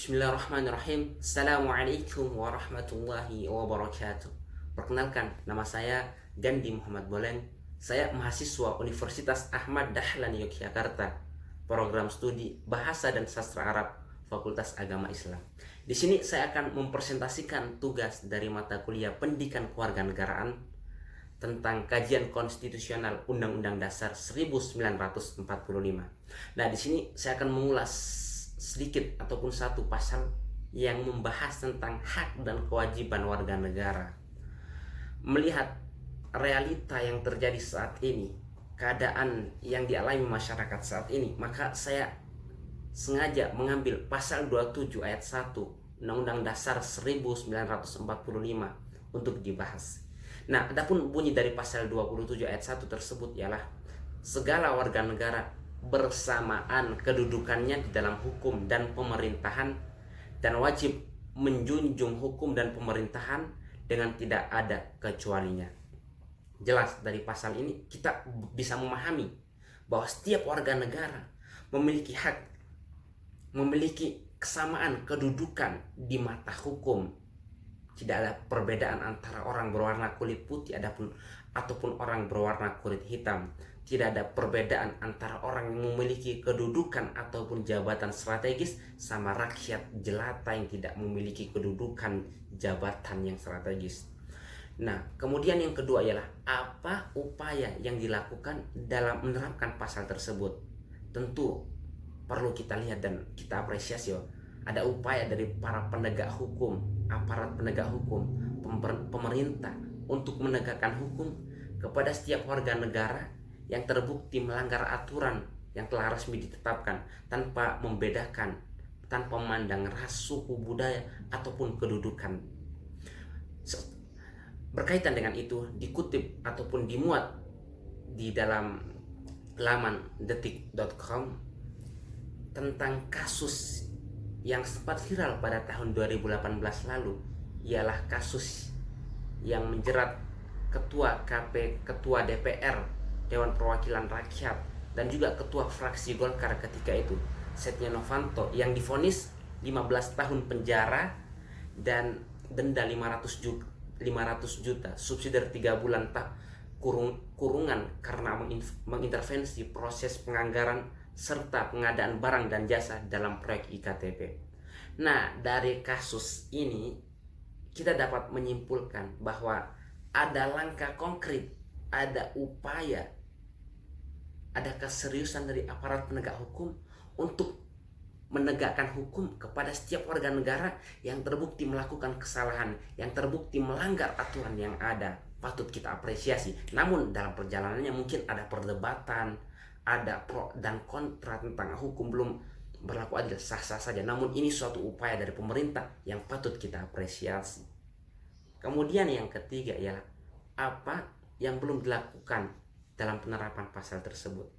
Bismillahirrahmanirrahim. Assalamualaikum warahmatullahi wabarakatuh. Perkenalkan, nama saya Gandhi Muhammad Bolen. Saya mahasiswa Universitas Ahmad Dahlan Yogyakarta, program studi Bahasa dan Sastra Arab, Fakultas Agama Islam. Di sini saya akan mempresentasikan tugas dari mata kuliah Pendidikan Kewarganegaraan tentang kajian konstitusional Undang-Undang Dasar 1945. Nah, di sini saya akan mengulas sedikit ataupun satu pasal yang membahas tentang hak dan kewajiban warga negara. Melihat realita yang terjadi saat ini, keadaan yang dialami masyarakat saat ini, maka saya sengaja mengambil pasal 27 ayat 1 Undang-Undang Dasar 1945 untuk dibahas. Nah, adapun bunyi dari pasal 27 ayat 1 tersebut ialah segala warga negara bersamaan kedudukannya di dalam hukum dan pemerintahan dan wajib menjunjung hukum dan pemerintahan dengan tidak ada kecualinya. Jelas dari pasal ini kita bisa memahami bahwa setiap warga negara memiliki hak, memiliki kesamaan kedudukan di mata hukum. Tidak ada perbedaan antara orang berwarna kulit putih ataupun orang berwarna kulit hitam. Tidak ada perbedaan antara orang yang memiliki kedudukan ataupun jabatan strategis sama rakyat jelata yang tidak memiliki kedudukan jabatan yang strategis. Nah, kemudian yang kedua ialah apa upaya yang dilakukan dalam menerapkan pasal tersebut. Tentu perlu kita lihat dan kita apresiasi. Ada upaya dari para penegak hukum, aparat penegak hukum, pemerintah untuk menegakkan hukum kepada setiap warga negara yang terbukti melanggar aturan yang telah resmi ditetapkan tanpa membedakan, tanpa memandang ras, suku, budaya ataupun kedudukan. Berkaitan dengan itu dikutip ataupun dimuat di dalam laman detik.com tentang kasus yang sempat viral pada tahun 2018 lalu, ialah kasus yang menjerat ketua DPR Dewan Perwakilan Rakyat dan juga ketua fraksi Golkar ketika itu, Setia Novanto, yang divonis 15 tahun penjara dan denda 500 juta, subsidi 3 bulan kurungan karena mengintervensi proses penganggaran serta pengadaan barang dan jasa dalam proyek IKTP. Nah, dari kasus ini kita dapat menyimpulkan bahwa ada langkah konkret, ada upaya, ada keseriusan dari aparat penegak hukum untuk menegakkan hukum kepada setiap warga negara yang terbukti melakukan kesalahan, yang terbukti melanggar aturan yang ada. Patut kita apresiasi. Namun dalam perjalanannya mungkin ada perdebatan, ada pro dan kontra tentang hukum belum berlaku adil, sah-sah saja. Namun ini suatu upaya dari pemerintah yang patut kita apresiasi. Kemudian yang ketiga ialah apa yang belum dilakukan dalam penerapan pasal tersebut.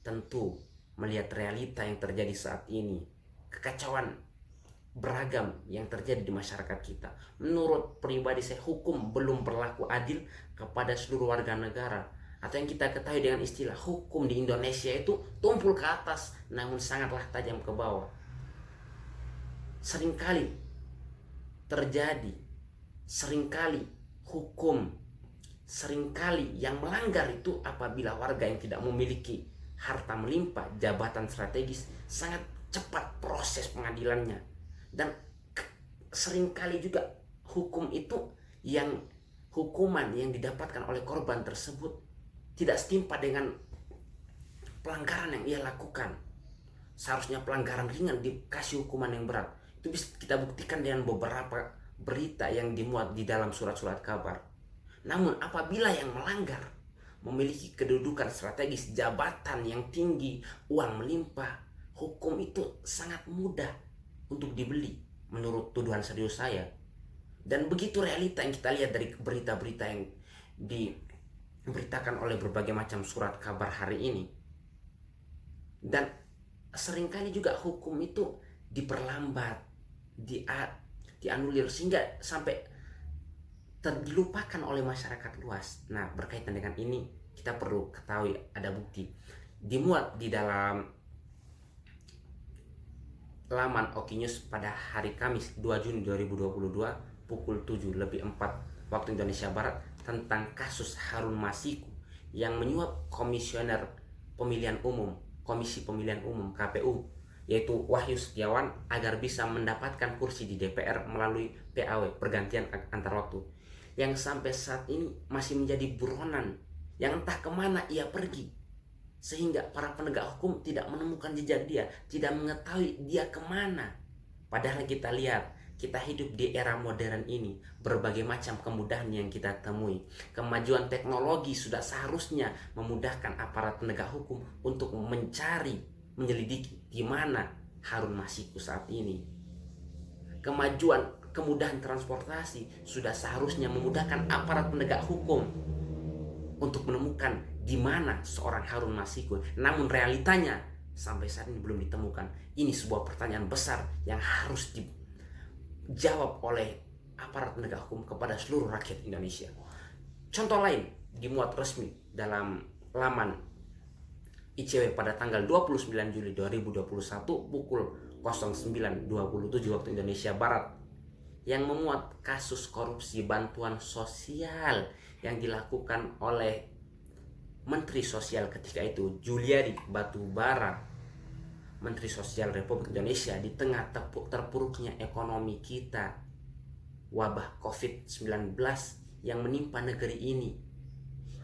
Tentu melihat realita yang terjadi saat ini, kekacauan beragam yang terjadi di masyarakat kita. Menurut pribadi saya, hukum belum berlaku adil kepada seluruh warga negara, atau yang kita ketahui dengan istilah hukum di Indonesia itu tumpul ke atas namun sangatlah tajam ke bawah. Seringkali terjadi, seringkali hukum, seringkali yang melanggar itu apabila warga yang tidak memiliki harta melimpah, jabatan strategis, sangat cepat proses pengadilannya. Dan seringkali juga hukum itu hukuman yang didapatkan oleh korban tersebut tidak setimpal dengan pelanggaran yang ia lakukan. Seharusnya pelanggaran ringan dikasih hukuman yang berat. Itu bisa kita buktikan dengan beberapa berita yang dimuat di dalam surat-surat kabar. Namun apabila yang melanggar memiliki kedudukan strategis, jabatan yang tinggi, uang melimpah, hukum itu sangat mudah untuk dibeli menurut tuduhan serius saya. Dan begitu realita yang kita lihat dari berita-berita yang diberitakan oleh berbagai macam surat kabar hari ini. Dan seringkali juga hukum itu diperlambat, dianulir sehingga sampai dilupakan oleh masyarakat luas. Nah, berkaitan dengan ini kita perlu ketahui ada bukti dimuat di dalam laman Okinews pada hari Kamis 2 Juni 2022 pukul 7:04 waktu Indonesia Barat tentang kasus Harun Masiku yang menyuap komisioner pemilihan umum, Komisi Pemilihan Umum KPU, yaitu Wahyu Setiawan, agar bisa mendapatkan kursi di DPR melalui PAW, pergantian antar waktu, yang sampai saat ini masih menjadi buronan yang entah kemana ia pergi, sehingga para penegak hukum tidak menemukan jejak dia, tidak mengetahui dia kemana. Padahal kita lihat, kita hidup di era modern ini, berbagai macam kemudahan yang kita temui. Kemajuan teknologi sudah seharusnya memudahkan aparat penegak hukum untuk mencari, menyelidiki di mana Harun Masiku saat ini. Kemudahan transportasi sudah seharusnya memudahkan aparat penegak hukum untuk menemukan di mana seorang Harun Masiku. Namun realitanya sampai saat ini belum ditemukan. Ini sebuah pertanyaan besar yang harus dijawab oleh aparat penegak hukum kepada seluruh rakyat Indonesia. Contoh lain dimuat resmi dalam laman ICW pada tanggal 29 Juli 2021 pukul 09.27 waktu Indonesia Barat, yang memuat kasus korupsi bantuan sosial yang dilakukan oleh Menteri Sosial ketika itu, Juliari Batubara, Menteri Sosial Republik Indonesia, di tengah terpuruknya ekonomi kita, wabah COVID-19 yang menimpa negeri ini,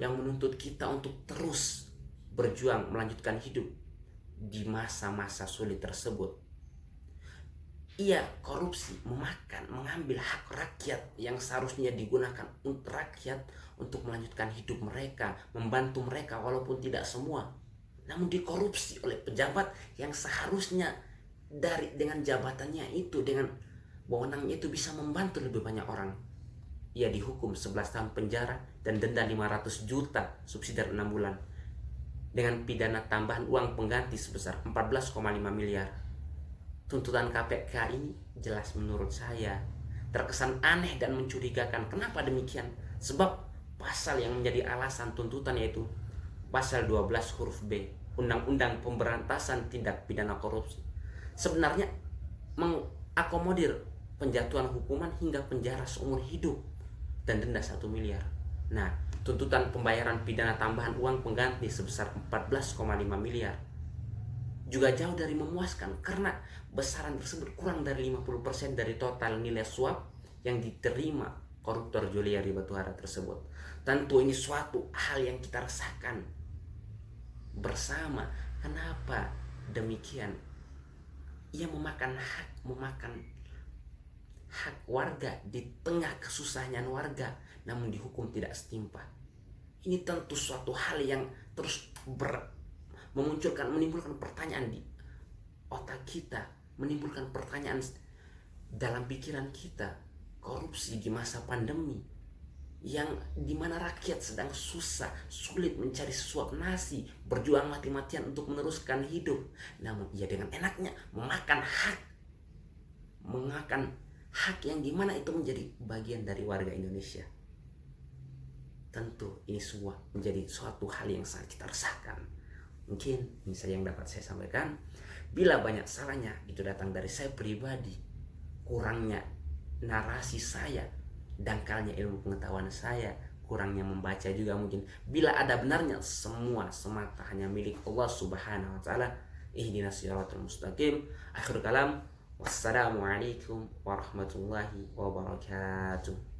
yang menuntut kita untuk terus berjuang melanjutkan hidup di masa-masa sulit tersebut. Ia korupsi, mengambil hak rakyat yang seharusnya digunakan untuk rakyat untuk melanjutkan hidup mereka, membantu mereka walaupun tidak semua. Namun dikorupsi oleh pejabat yang seharusnya dengan jabatannya itu, dengan wewenangnya itu bisa membantu lebih banyak orang. Ia dihukum 11 tahun penjara dan denda 500 juta subsidiar 6 bulan. Dengan pidana tambahan uang pengganti sebesar 14,5 miliar. Tuntutan KPK ini jelas menurut saya terkesan aneh dan mencurigakan. Kenapa demikian? Sebab pasal yang menjadi alasan tuntutan yaitu pasal 12 huruf B Undang-Undang Pemberantasan Tindak Pidana Korupsi sebenarnya mengakomodir penjatuhan hukuman hingga penjara seumur hidup dan denda 1 miliar. Nah, tuntutan pembayaran pidana tambahan uang pengganti sebesar 14,5 miliar juga jauh dari memuaskan, karena besaran tersebut kurang dari 50% dari total nilai suap yang diterima koruptor Juliari Batubara tersebut. Tentu ini suatu hal yang kita rasakan bersama. Kenapa demikian? Ia memakan hak warga di tengah kesusahan warga, namun dihukum tidak setimpal. Ini tentu suatu hal yang terus menimbulkan pertanyaan di otak kita, menimbulkan pertanyaan dalam pikiran kita. Korupsi di masa pandemi, yang dimana rakyat sedang susah, sulit mencari sesuap nasi, berjuang mati-matian untuk meneruskan hidup, namun ia dengan enaknya memakan hak yang dimana itu menjadi bagian dari warga Indonesia. Tentu ini semua menjadi suatu hal yang sangat kita rasakan. Mungkin ini saja yang dapat saya sampaikan. Bila banyak salahnya, itu datang dari saya pribadi, kurangnya narasi saya, dangkalnya ilmu pengetahuan saya, kurangnya membaca juga mungkin. Bila ada benarnya, semua semata hanya milik Allah Subhanahu wa taala. Ihdinas siratal mustaqim. Akhir kalam, wassalamualaikum warahmatullahi wabarakatuh.